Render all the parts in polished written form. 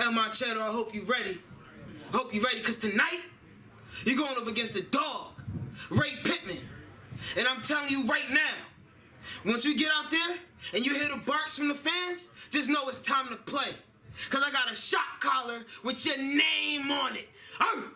El Machado, I hope you ready. I hope you ready, because tonight, you're going up against the dog, Ray Pittman. And I'm telling you right now, once we get out there and you hear the barks from the fans, just know it's time to play. Because I got a shot collar with your name on it. Oh!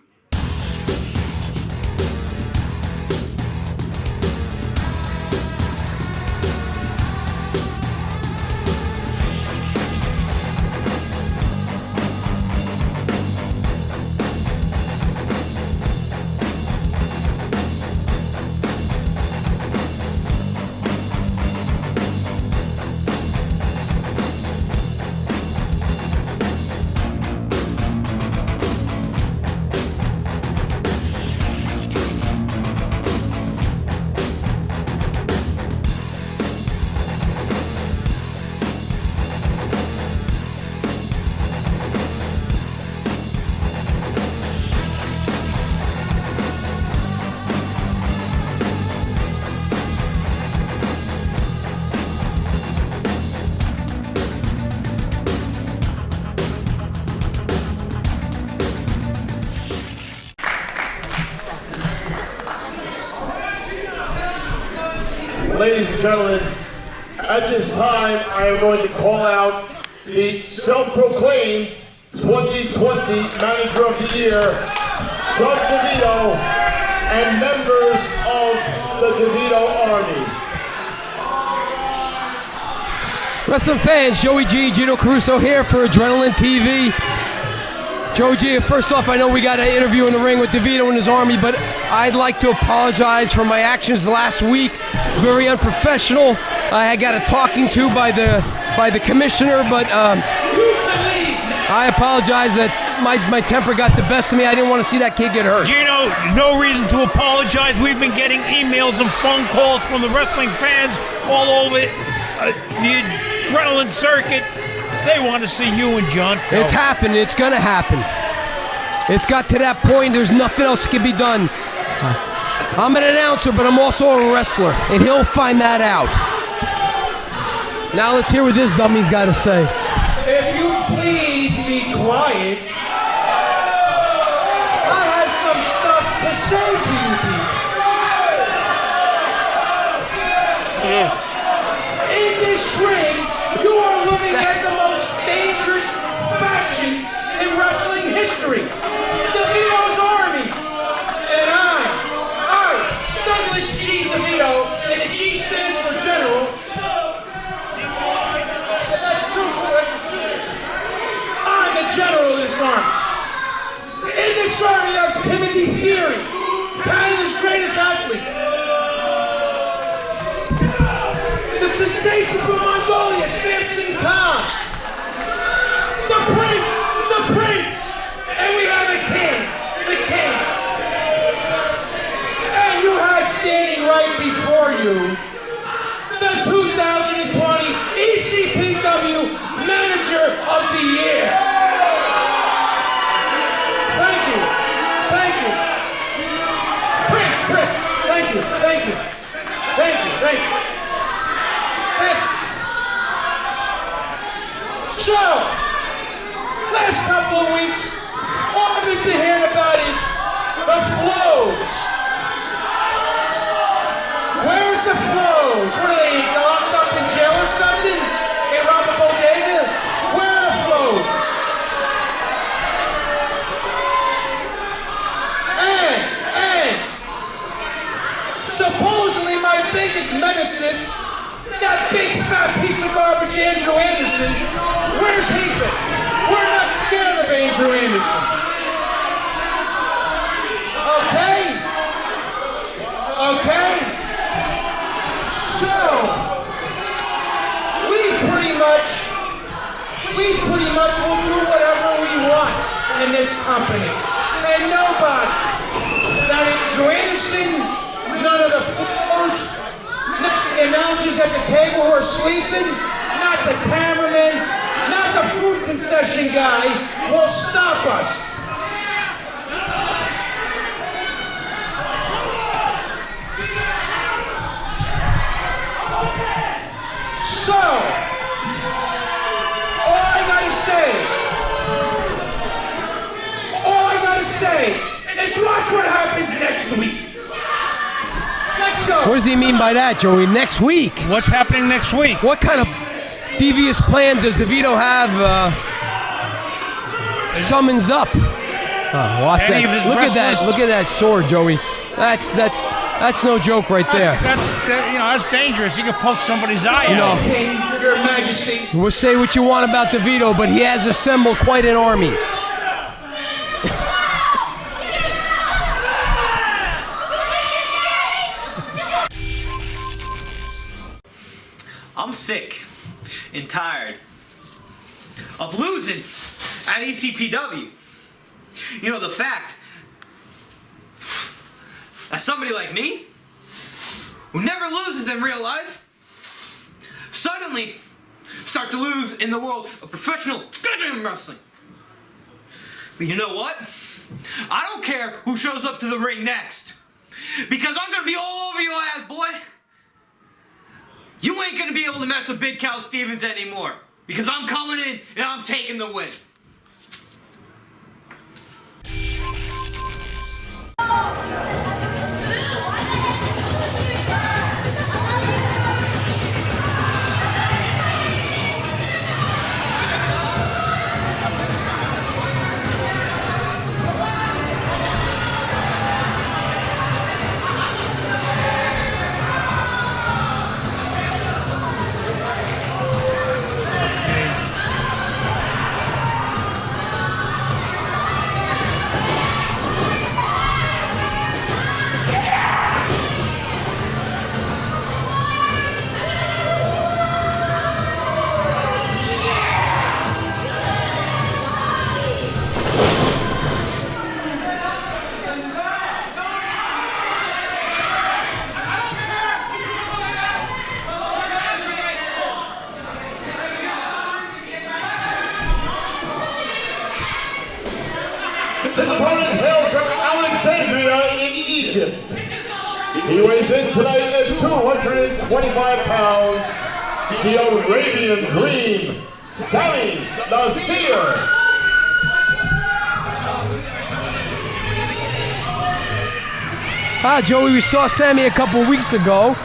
Ladies and gentlemen, at this time, I am going to call out the self-proclaimed 2020 Manager of the Year, Doug DeVito, and members of the DeVito Army. Wrestling fans, Joey G, Gino Caruso here for Adrenaline TV. Joey G, first off, I know we got an interview in the ring with DeVito and his army, but I'd like to apologize for my actions last week. Very unprofessional. I got a talking to by the commissioner, but I apologize that my temper got the best of me. I didn't want to see that kid get hurt. Gino, no reason to apologize. We've been getting emails and phone calls from the wrestling fans all over the Adrenaline circuit. They want to see you and John. It's happened. It's going to happen. It's got to that point. There's nothing else that can be done. I'm an announcer, but I'm also a wrestler, and he'll find that out. Now let's hear what this dummy's got to say. If you please be quiet, I have some stuff to say to you people. In this ring, you are looking at the most dangerous faction in wrestling history, DeVito's Army. And I, Douglas G. DeVito, and the G stands for General. And that's true, I'm the general of this army. In this army, you have Timothy Fury, Canada's greatest athlete. The sensation from Mongolia, Samson Khan. The prince, and we have the king. And you have standing right before you the 2020 ECPW Manager of the Year. Thank you. Prince, thank you. So, last couple of weeks, all I've been hearing about is the flows. Where's the flows? What are they, locked up in jail or something? They rob a bodega? Where are the flows? And supposedly my biggest nemesis, that big fat piece of garbage Andrew Anderson, where's he been? We're not scared of Andrew Anderson. Okay? So, we pretty much will do whatever we want in this company. And nobody, not Andrew Anderson, none of the fools, not the announcers at the table who are sleeping, not the cameraman, not the food concession guy will stop us. So, all I gotta say say, let's watch what happens next week. Let's go. What does he mean by that, Joey? Next week? What's happening next week? What kind of devious plan does DeVito have summonsed up? Watch Any that. of his Look at that. wrestlers? Look at that sword, Joey. That's no joke right there. That's dangerous. You can poke somebody's eye out. King, Your Majesty. We'll say what you want about DeVito, but he has assembled quite an army. I'm sick and tired of losing at ECPW. You know, the fact that somebody like me, who never loses in real life, suddenly start to lose in the world of professional goddamn wrestling. But you know what? I don't care who shows up to the ring next, because I'm gonna be all over your ass, boy. You ain't gonna be able to mess with Big Cal Stevens anymore, because I'm coming in and I'm taking the win. His opponent hails from Alexandria in Egypt. He weighs in tonight at 225 pounds. The Arabian Dream, Sami Nasir. Joey, we saw Sammy a couple weeks ago.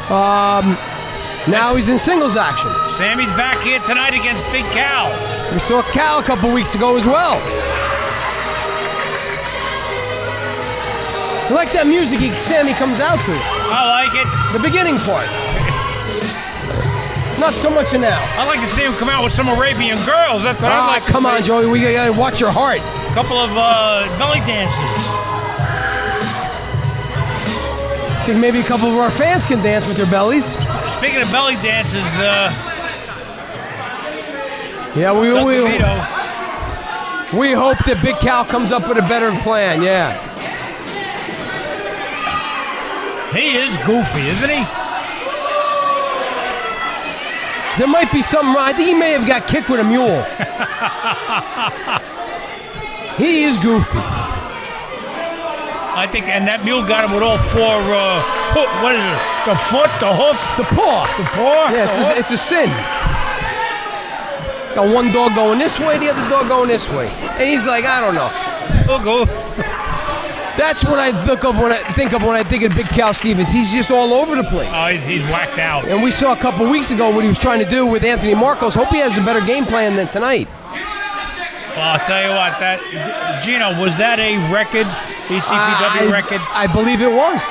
Now he's in singles action. Sammy's back here tonight against Big Cal. We saw Cal a couple weeks ago as well. I like that music Sammy comes out to. I like it. The beginning part. Not so much now. I like to see him come out with some Arabian girls. That's what I like. Come on, Joey. We gotta watch your heart. A couple of belly dances. I think maybe a couple of our fans can dance with their bellies. Speaking of belly dances, Yeah, we hope that Big Cal comes up with a better plan. Yeah. He is goofy, isn't he? There might be something wrong. I think he may have got kicked with a mule. He is goofy. I think, and that mule got him with all four, what is it? The foot, the hoof? The paw. The paw? Yeah, it's a sin. Got one dog going this way, the other dog going this way. And he's like, I don't know. He'll go. That's what I think of when I think of Big Cal Stevens. He's just all over the place. Oh, he's whacked out. And we saw a couple weeks ago what he was trying to do with Anthony Marcos. Hope he has a better game plan than tonight. Well, I'll tell you what, Gino, was that a record, ECPW record? I believe it was.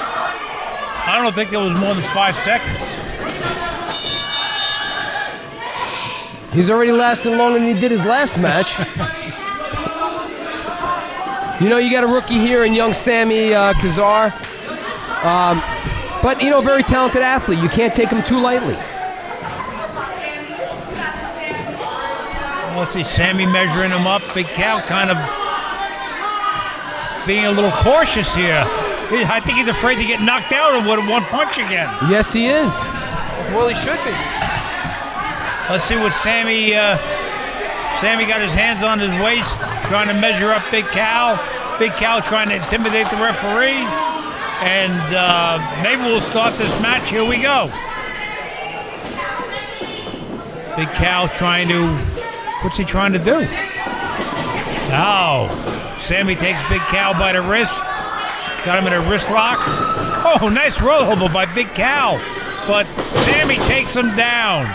I don't think there was more than 5 seconds. He's already lasted longer than he did his last match. You know, you got a rookie here in young Sammy Kazar. But, you know, very talented athlete. You can't take him too lightly. Let's see, Sammy measuring him up. Big Cal kind of being a little cautious here. I think he's afraid to get knocked out with one punch again. Yes, he is. Well, he should be. Let's see what Sammy got his hands on his waist, trying to measure up Big Cal. Big Cal trying to intimidate the referee. And maybe we'll start this match. Here we go. Big Cal trying to... What's he trying to do? Oh. Sammy takes Big Cal by the wrist. Got him in a wrist lock. Oh, nice roll over by Big Cal. But Sammy takes him down.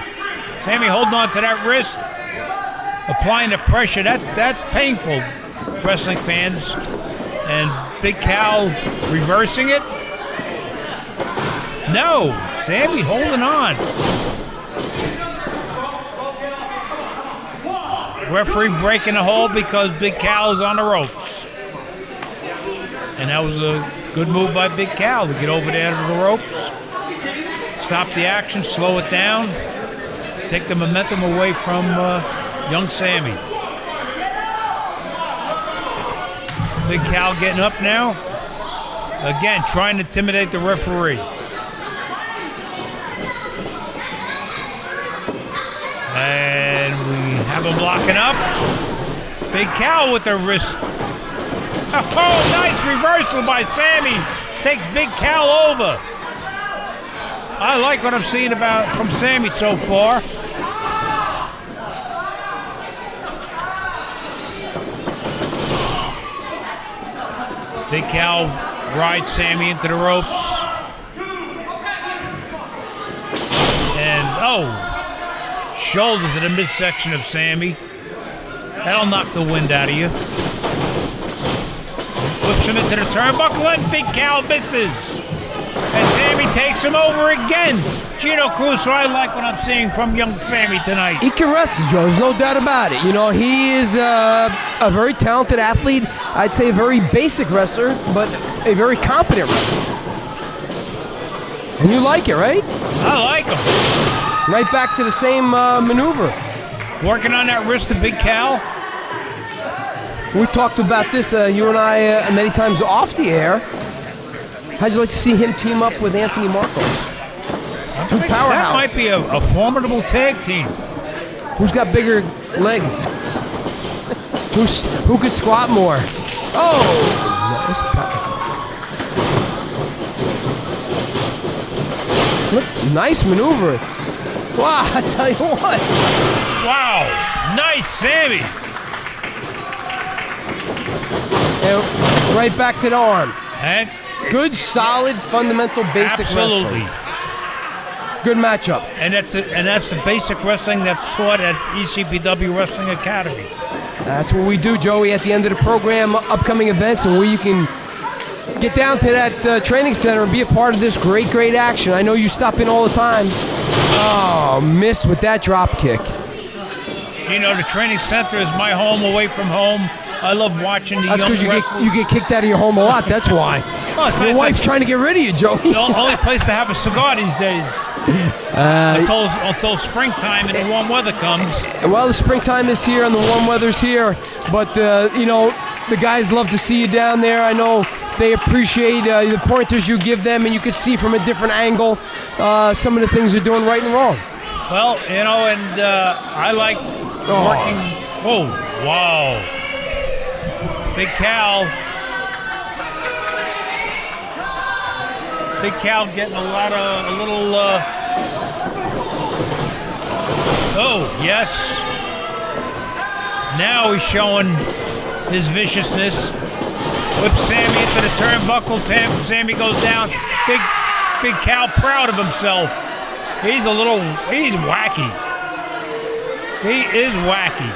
Sammy holding on to that wrist, applying the pressure. That's painful, wrestling fans. And Big Cal reversing it. No, Sammy holding on. Referee breaking the hold because Big Cal is on the ropes. And that was a good move by Big Cal to get over there to the ropes. Stop the action, slow it down. Take the momentum away from young Sammy. Big Cal getting up now. Again, trying to intimidate the referee. And we have him locking up. Big Cal with the wrist. Oh, nice reversal by Sammy. Takes Big Cal over. I like what I'm seeing from Sammy so far. Big Cal rides Sammy into the ropes. And, shoulders to the midsection of Sammy. That'll knock the wind out of you. Whips him into the turnbuckle and Big Cal misses. And Sammy takes him over again. Gino Cruz, I like what I'm seeing from young Sammy tonight. He can wrestle, Joe. There's no doubt about it. You know, he is a very talented athlete. I'd say a very basic wrestler, but a very competent wrestler. And you like it, right? I like him. Right back to the same maneuver. Working on that wrist of Big Cal. We talked about this, you and I, many times off the air. How'd you like to see him team up with Anthony Marco? Powerhouse. That might be a formidable tag team. Who's got bigger legs? Who could squat more? Oh, nice Look, nice maneuver. Wow, I tell you what. Wow, nice Sammy. And right back to the arm. And good, solid, fundamental, basic absolutely. wrestling. Good matchup. And that's the basic wrestling that's taught at ECPW Wrestling Academy. That's what we do, Joey, at the end of the program, upcoming events, and where you can get down to that training center and be a part of this great, great action. I know you stop in all the time. Oh, miss with that drop kick. You know, the training center is my home away from home. I love watching the That's young because you get kicked out of your home a lot, that's why. Oh, Your wife's trying to get rid of you, Joey. The only place to have a cigar these days. Until springtime and the warm weather comes. Well, the springtime is here and the warm weather's here, but you know, the guys love to see you down there. I know they appreciate the pointers you give them, and you could see from a different angle some of the things they're doing right and wrong. Well, you know, and I like working. Oh, wow. Big Cal getting a little. Oh, yes. Now he's showing his viciousness. Whips Sammy into the turnbuckle. Sammy goes down. Big Cal proud of himself. He's wacky. He is wacky.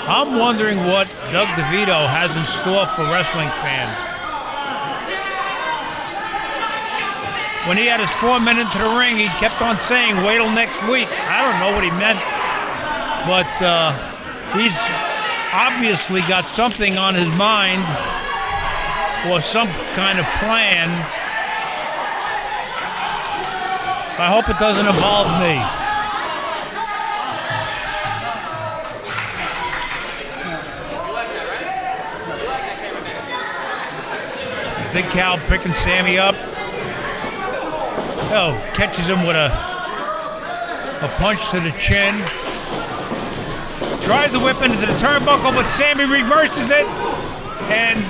I'm wondering what Doug DeVito has in store for wrestling fans. When he had his 4 minutes to the ring, he kept on saying, wait till next week. I don't know what he meant, but he's obviously got something on his mind or some kind of plan. I hope it doesn't involve me. Big Cal picking Sammy up. Oh, catches him with a punch to the chin. Tries to whip into the turnbuckle, but Sammy reverses it. And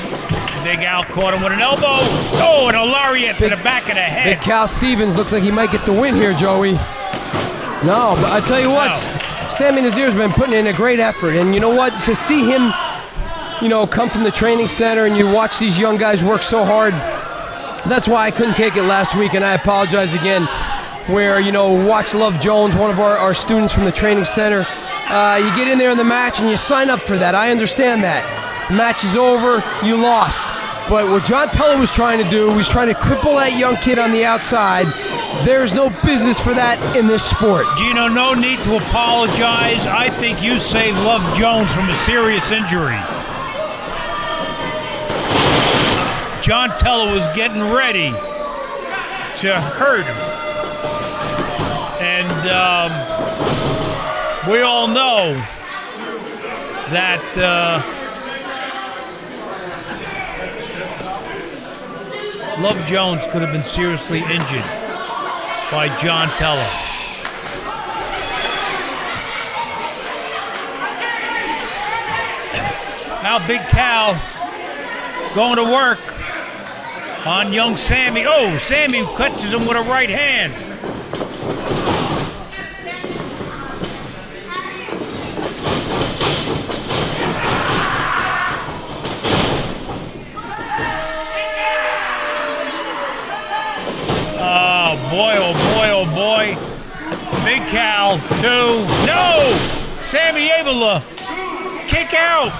Big Al caught him with an elbow. Oh, and a lariat to the back of the head. Big Cal Stevens looks like he might get the win here, Joey. No, but I tell you what, Sammy Nazir's been putting in a great effort. And you know what? To see him, come from the training center and you watch these young guys work so hard, that's why I couldn't take it last week, and I apologize again. Where, watch Love Jones, one of our students from the training center. You get in there in the match and you sign up for that. I understand that. The match is over, you lost. But what John Teller was trying to do was trying to cripple that young kid on the outside. There's no business for that in this sport. Gino, no need to apologize. I think you saved Love Jones from a serious injury. John Teller was getting ready to hurt him. And we all know that Love Jones could have been seriously injured by John Teller. Now Big Cal going to work on young Sammy. Oh, Sammy catches him with a right hand. Boy, oh boy, oh boy. Big Cal, 2. No! Sammy able to kick out.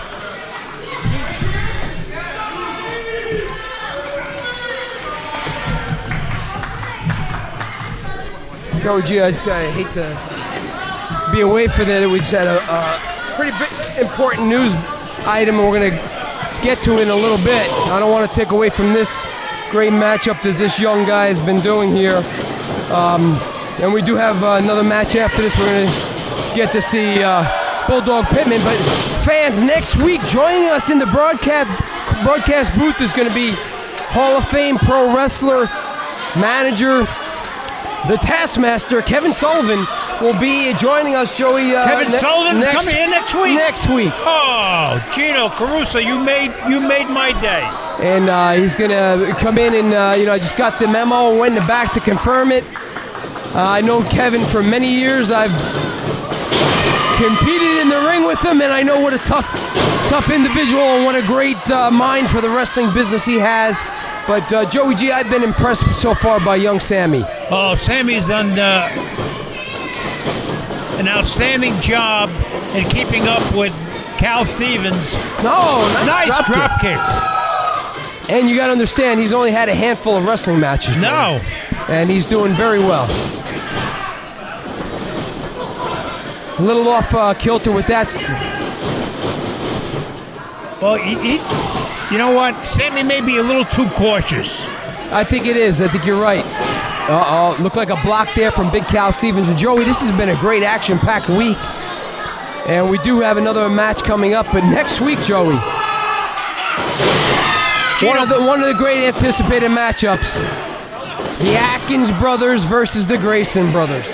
Joey G, I hate to be away for that. We just had a pretty big, important news item we're going to get to in a little bit. I don't want to take away from this great matchup that this young guy has been doing here. And we do have another match after this. We're going to get to see Bulldog Pittman. But fans, next week, joining us in the broadcast booth is going to be Hall of Fame pro wrestler, manager, the Taskmaster, Kevin Sullivan, will be joining us, Joey. Kevin Sullivan's coming in next week? Next week. Oh, Gino Caruso, you made my day. And he's going to come in and, I just got the memo and went in the back to confirm it. I know Kevin for many years. I've competed in the ring with him, and I know what a tough individual and what a great mind for the wrestling business he has. But Joey G, I've been impressed so far by young Sammy. Oh, Sammy's done an outstanding job in keeping up with Cal Stevens. Nice drop kick. And you got to understand, he's only had a handful of wrestling matches. No. And he's doing very well. A little off kilter with that. Well, you know what? Sammy may be a little too cautious. I think it is. I think you're right. Uh-oh. Looked like a block there from Big Cal Stevens. And Joey, this has been a great action-packed week. And we do have another match coming up. But next week, Joey, one of the great anticipated matchups. The Atkins brothers versus the Grayson brothers.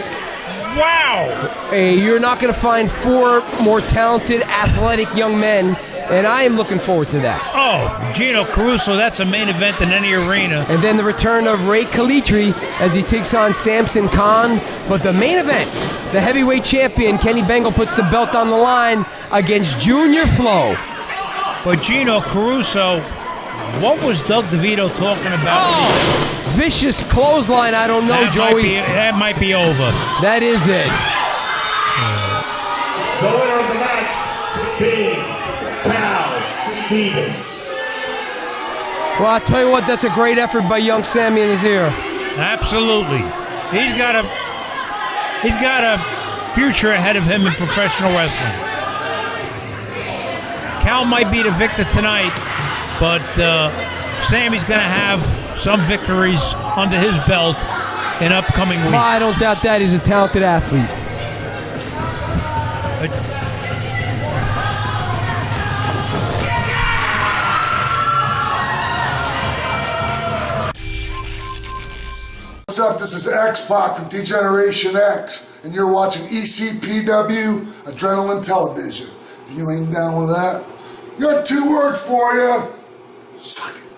Wow! Hey, you're not going to find 4 more talented, athletic young men, and I am looking forward to that. Oh, Gino Caruso, that's a main event in any arena. And then the return of Ray Calitri as he takes on Samson Khan. But the main event, the heavyweight champion, Kenny Bengal, puts the belt on the line against Junior Flo. But Gino Caruso, what was Doug DeVito talking about? Oh, vicious clothesline, I don't know, Joey. That might be over. That is it. The winner of the match, Big Cal Stevens. Well, I'll tell you what, that's a great effort by young Sammy Nazir. Absolutely. He's got a future ahead of him in professional wrestling. Cal might be the victor tonight, but Sammy's going to have some victories under his belt in upcoming weeks. Well, I don't doubt that. He's a talented athlete. What's up? This is X-Pac from D-Generation X, and you're watching ECPW Adrenaline Television. If you ain't down with that, got 2 words for you. Suck it.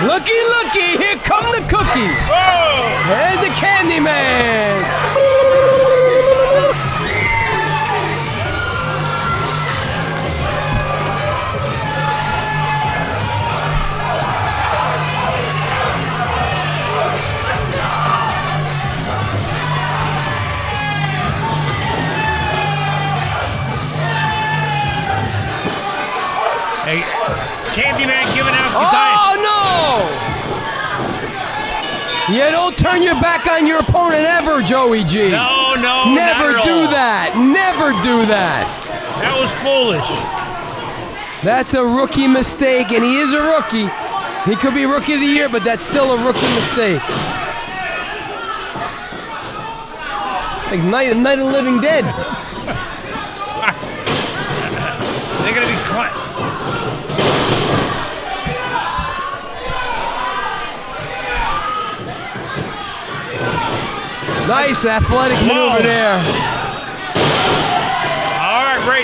Looky, looky, here come the cookies. Whoa! There's the Candy Man. Hey, Candyman giving out Oh, no! You don't turn your back on your opponent ever, Joey G. No, Never not at do all. that. Never do that. That was foolish. That's a rookie mistake, and he is a rookie. He could be Rookie of the Year, but that's still a rookie mistake. Like Night of the Living Dead. They're gonna be Nice athletic maneuver there. All right, Ray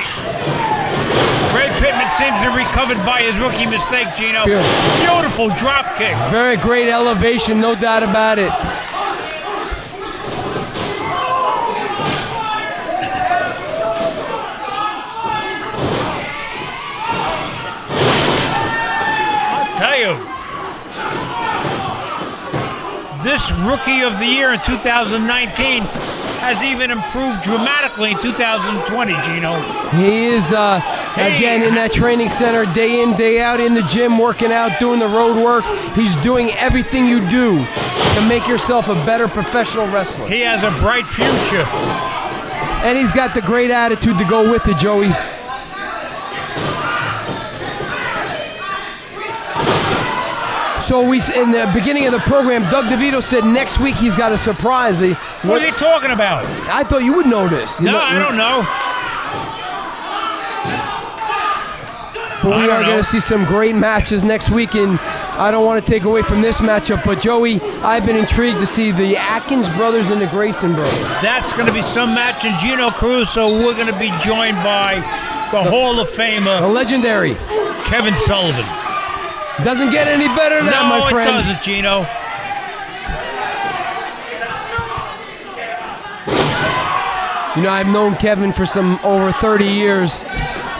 Pittman seems to have recovered by his rookie mistake, Gino. Good. Beautiful drop kick. Very great elevation, no doubt about it. I'll tell you, this Rookie of the Year in 2019 has even improved dramatically in 2020, Gino. He is, again, in that training center, day in, day out, in the gym, working out, doing the road work. He's doing everything you do to make yourself a better professional wrestler. He has a bright future. And he's got the great attitude to go with it, Joey. So in the beginning of the program, Doug DeVito said next week he's got a surprise. What is he talking about? I thought you would know this. No, I don't know. But we I don't are going know. to see some great matches next week, and I don't want to take away from this matchup, but Joey, I've been intrigued to see the Atkins brothers and the Grayson brothers. That's going to be some match in Gino Caruso. We're going to be joined by the Hall of The Famer, legendary. Kevin Sullivan. Doesn't get any better than that, my friend. No, it doesn't, Gino. You know, I've known Kevin for some over 30 years,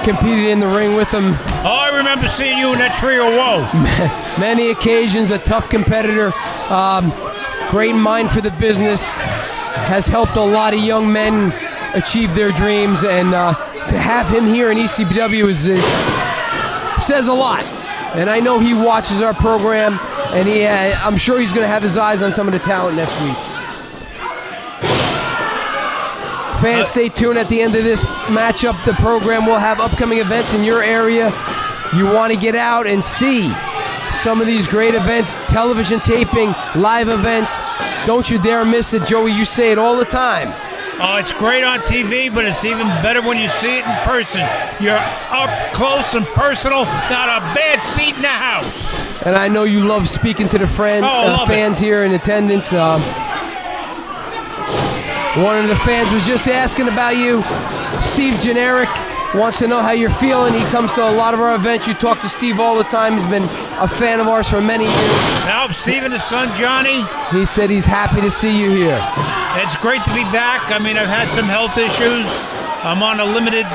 competed in the ring with him Oh, I remember seeing you in that Trio Woe. many occasions, a tough competitor, great mind for the business, has helped a lot of young men achieve their dreams, and to have him here in ECPW says a lot. And I know he watches our program, and I'm sure he's going to have his eyes on some of the talent next week. Fans, stay tuned. At the end of this matchup, the program will have upcoming events in your area. You want to get out and see some of these great events, television taping, live events. Don't you dare miss it, Joey. You say it all the time. Oh, it's great on TV, but it's even better when you see it in person. You're up close and personal, not a bad seat in the house. And I know you love speaking to the love fans here in attendance. One of the fans was just asking about you. Steve Generic wants to know how you're feeling. He comes to a lot of our events. You talk to Steve all the time. He's been a fan of ours for many years. Now, Steve and his son, Johnny, He said he's happy to see you here. it's great to be back. I mean, I've had some health issues. I'm on a limited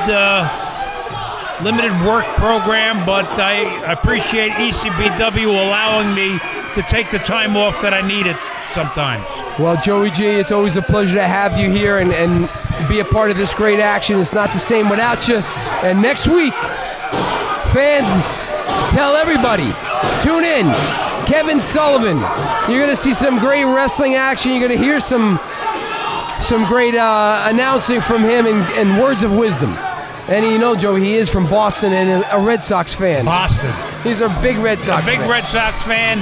work program, but I appreciate ECPW allowing me to take the time off that I needed. sometimes. Well, Joey G, it's always a pleasure to have you here and be a part of this great action. It's not the same without you. And next week, fans, tell everybody, tune in. Kevin Sullivan. You're going to see some great wrestling action. You're going to hear some great announcing from him and words of wisdom. And you know, Joe, he is from Boston and a Red Sox fan. Boston. He's a big Red Sox fan. Red Sox fan.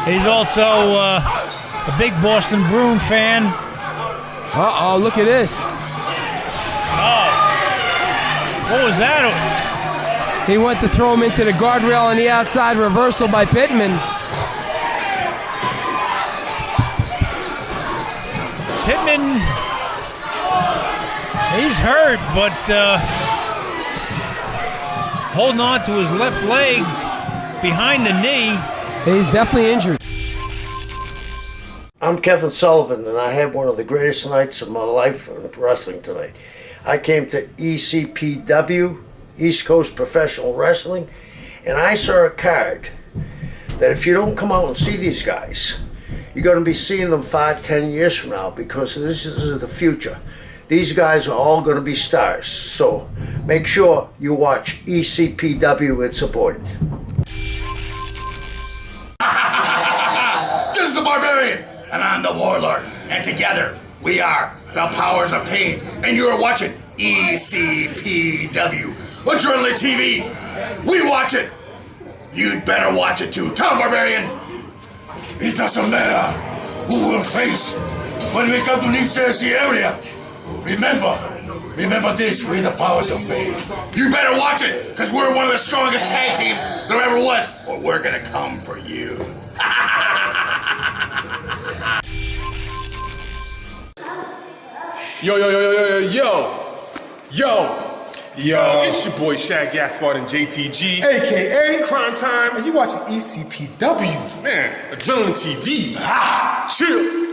He's also a big Boston Bruin fan. Uh-oh, look at this. Oh. What was that? He went to throw him into the guardrail on the outside, reversal by Pittman. Pittman, he's hurt, but holding on to his left leg behind the knee. He's definitely injured. I'm Kevin Sullivan, and I had one of the greatest nights of my life in wrestling tonight. I came to ECPW, East Coast Professional Wrestling, and I saw a card that if you don't come out and see these guys, you're going to be seeing them 5-10 years from now, because this is the future. These guys are all going to be stars, so make sure you watch ECPW and support it. This is the Barbarian, and I'm the Warlord, and together we are the Powers of Pain, and you are watching ECPW, Adrenaline TV. We watch it. You'd better watch it too. Tom Barbarian. It doesn't matter who will face when we come to New Jersey area. Remember this, we're the Powers of Pain. You better watch it, because we're one of the strongest tag teams there ever was, or we're gonna come for you. Yo, it's your boy Shaq Gaspard and JTG, aka Crime Time, and you watching ECPW. Man, Adrenaline TV. Chill.